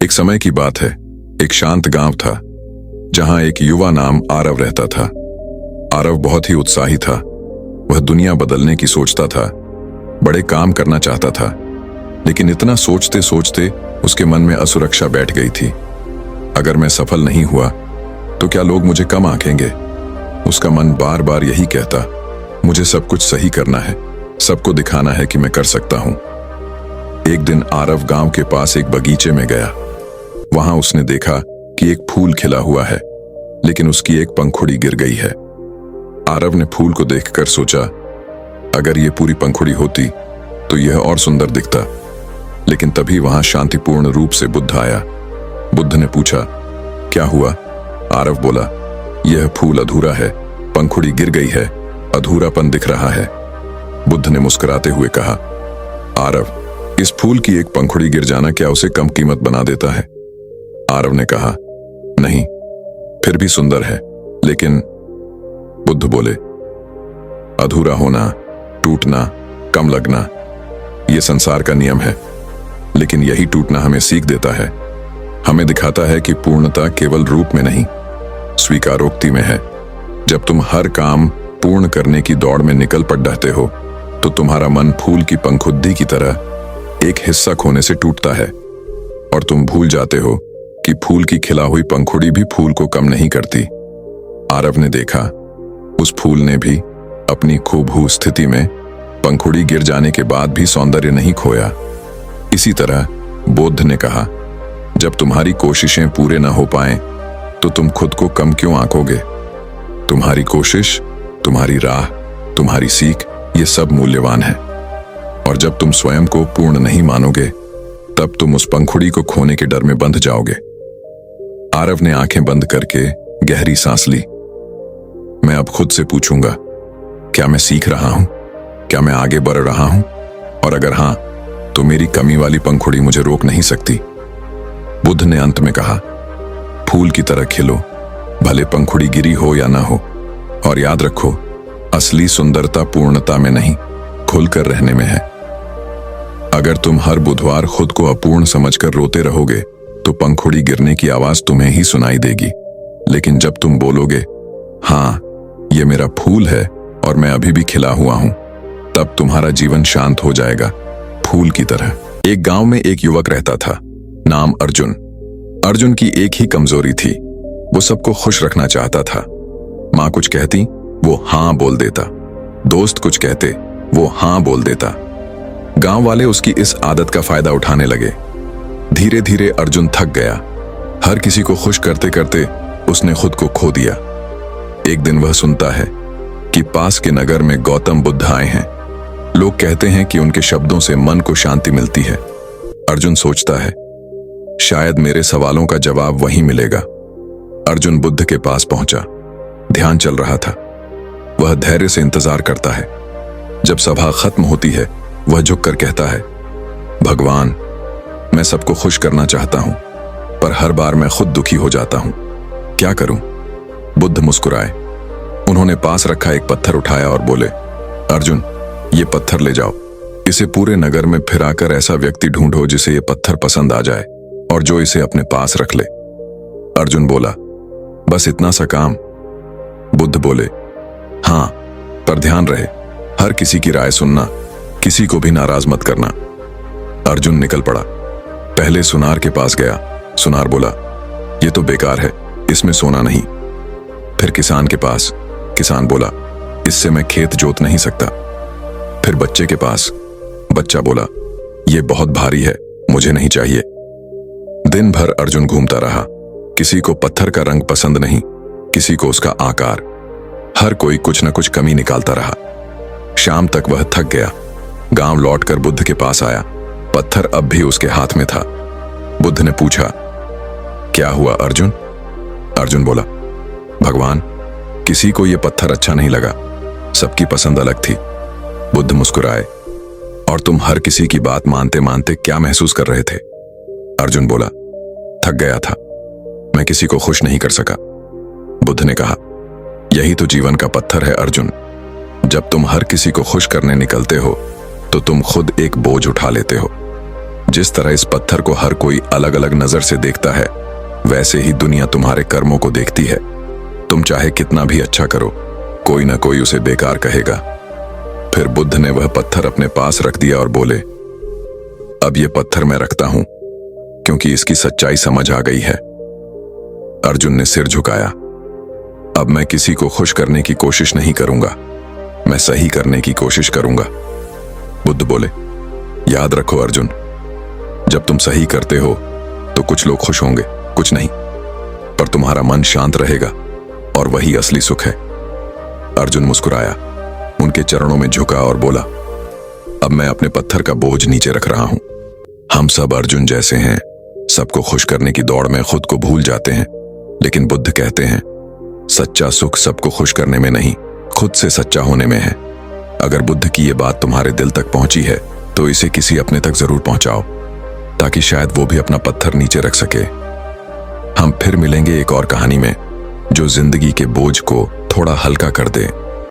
एक समय की बात है। एक शांत गांव था जहां एक युवा नाम आरव रहता था। आरव बहुत ही उत्साही था। वह दुनिया बदलने की सोचता था, बड़े काम करना चाहता था, लेकिन इतना सोचते सोचते उसके मन में असुरक्षा बैठ गई थी। अगर मैं सफल नहीं हुआ तो क्या लोग मुझे कम आंकेंगे? उसका मन बार बार यही कहता, मुझे सब कुछ सही करना है, सबको दिखाना है कि मैं कर सकता हूं। एक दिन आरव गांव के पास एक बगीचे में गया। वहां उसने देखा कि एक फूल खिला हुआ है, लेकिन उसकी एक पंखुड़ी गिर गई है। आरव ने फूल को देखकर सोचा, अगर ये पूरी पंखुड़ी होती तो यह और सुंदर दिखता। लेकिन तभी वहां शांतिपूर्ण रूप से बुद्ध आया। बुद्ध ने पूछा, क्या हुआ? आरव बोला, यह फूल अधूरा है, पंखुड़ी गिर गई है, अधूरापन दिख रहा है। बुद्ध ने मुस्कुराते हुए कहा, आरव, इस फूल की एक पंखुड़ी गिर जाना क्या उसे कम कीमत बना देता है? आरव ने कहा, नहीं, फिर भी सुंदर है। लेकिन बुद्ध बोले, अधूरा होना, टूटना, कम लगना, यह संसार का नियम है। लेकिन यही टूटना हमें सीख देता है। हमें दिखाता है कि पूर्णता केवल रूप में नहीं, स्वीकारोक्ति में है। जब तुम हर काम पूर्ण करने की दौड़ में निकल पड़ते हो तो तुम्हारा मन फूल की पंखुड़ी की तरह एक हिस्सा खोने से टूटता है, और तुम भूल जाते हो कि फूल की खिला हुई पंखुड़ी भी फूल को कम नहीं करती। आरव ने देखा, उस फूल ने भी अपनी खूबहू स्थिति में पंखुड़ी गिर जाने के बाद भी सौंदर्य नहीं खोया। इसी तरह बुद्ध ने कहा, जब तुम्हारी कोशिशें पूरे न हो पाएं तो तुम खुद को कम क्यों आंकोगे? तुम्हारी कोशिश, तुम्हारी राह, तुम्हारी सीख, ये सब मूल्यवान है। और जब तुम स्वयं को पूर्ण नहीं मानोगे तब तुम उस पंखुड़ी को खोने के डर में बंध जाओगे। आरव ने आंखें बंद करके गहरी सांस ली। मैं अब खुद से पूछूंगा, क्या मैं सीख रहा हूं? क्या मैं आगे बढ़ रहा हूं? और अगर हां, तो मेरी कमी वाली पंखुड़ी मुझे रोक नहीं सकती। बुद्ध ने अंत में कहा, फूल की तरह खिलो, भले पंखुड़ी गिरी हो या ना हो। और याद रखो, असली सुंदरता पूर्णता में नहीं, खुलकर रहने में है। अगर तुम हर बुधवार खुद को अपूर्ण समझकर रोते रहोगे तो पंखुड़ी गिरने की आवाज तुम्हें ही सुनाई देगी। लेकिन जब तुम बोलोगे, हां, ये मेरा फूल है और मैं अभी भी खिला हुआ हूं, तब तुम्हारा जीवन शांत हो जाएगा, फूल की तरह। एक गांव में एक युवक रहता था, नाम अर्जुन। अर्जुन की एक ही कमजोरी थी, वो सबको खुश रखना चाहता था। माँ कुछ कहती, वो हां बोल देता। दोस्त कुछ कहते, वो हां बोल देता। गांव वाले उसकी इस आदत का फायदा उठाने लगे। धीरे धीरे अर्जुन थक गया। हर किसी को खुश करते करते उसने खुद को खो दिया। एक दिन वह सुनता है कि पास के नगर में गौतम बुद्ध आए हैं। लोग कहते हैं कि उनके शब्दों से मन को शांति मिलती है। अर्जुन सोचता है, शायद मेरे सवालों का जवाब वहीं मिलेगा। अर्जुन बुद्ध के पास पहुंचा। ध्यान चल रहा था। वह धैर्य से इंतजार करता है। जब सभा खत्म होती है, वह झुककर कहता है, भगवान, मैं सबको खुश करना चाहता हूं, पर हर बार मैं खुद दुखी हो जाता हूं, क्या करूं? बुद्ध मुस्कुराए। उन्होंने पास रखा एक पत्थर उठाया और बोले, अर्जुन, ये पत्थर ले जाओ। इसे पूरे नगर में फिराकर ऐसा व्यक्ति ढूंढो जिसे ये पत्थर पसंद आ जाए और जो इसे अपने पास रख ले। अर्जुन बोला, बस इतना सा काम? बुद्ध बोले, हां, पर ध्यान रहे, हर किसी की राय सुनना, किसी को भी नाराज मत करना। अर्जुन निकल पड़ा। पहले सुनार के पास गया। सुनार बोला, ये तो बेकार है, इसमें सोना नहीं। फिर किसान के पास। किसान बोला, इससे मैं खेत जोत नहीं सकता। फिर बच्चे के पास। बच्चा बोला, ये बहुत भारी है, मुझे नहीं चाहिए। दिन भर अर्जुन घूमता रहा। किसी को पत्थर का रंग पसंद नहीं, किसी को उसका आकार। हर कोई कुछ न कुछ कमी निकालता रहा। शाम तक वह थक गया। गांव लौटकर बुद्ध के पास आया। पत्थर अब भी उसके हाथ में था। बुद्ध ने पूछा, क्या हुआ अर्जुन? अर्जुन बोला, भगवान, किसी को यह पत्थर अच्छा नहीं लगा, सबकी पसंद अलग थी। बुद्ध मुस्कुराए, और तुम हर किसी की बात मानते मानते क्या महसूस कर रहे थे? अर्जुन बोला, थक गया था, मैं किसी को खुश नहीं कर सका। बुद्ध ने कहा, यही तो जीवन का पत्थर है अर्जुन। जब तुम हर किसी को खुश करने निकलते हो तो तुम खुद एक बोझ उठा लेते हो। जिस तरह इस पत्थर को हर कोई अलग अलग नजर से देखता है, वैसे ही दुनिया तुम्हारे कर्मों को देखती है। तुम चाहे कितना भी अच्छा करो, कोई ना कोई उसे बेकार कहेगा। फिर बुद्ध ने वह पत्थर अपने पास रख दिया और बोले, अब यह पत्थर मैं रखता हूं क्योंकि इसकी सच्चाई समझ आ गई है। अर्जुन ने सिर झुकाया। अब मैं किसी को खुश करने की कोशिश नहीं करूंगा, मैं सही करने की कोशिश करूंगा। बुद्ध बोले, याद रखो अर्जुन, जब तुम सही करते हो तो कुछ लोग खुश होंगे, कुछ नहीं, पर तुम्हारा मन शांत रहेगा और वही असली सुख है। अर्जुन मुस्कुराया, उनके चरणों में झुका और बोला, अब मैं अपने पत्थर का बोझ नीचे रख रहा हूं। हम सब अर्जुन जैसे हैं, सबको खुश करने की दौड़ में खुद को भूल जाते हैं, लेकिन बुद्ध कहते हैं सच्चा सुख सबको खुश करने में नहीं, खुद से सच्चा होने में है। अगर बुद्ध की ये बात तुम्हारे दिल तक पहुंची है तो इसे किसी अपने तक जरूर पहुंचाओ, ताकि शायद वो भी अपना पत्थर नीचे रख सके। हम फिर मिलेंगे एक और कहानी में जो जिंदगी के बोझ को थोड़ा हल्का कर दे।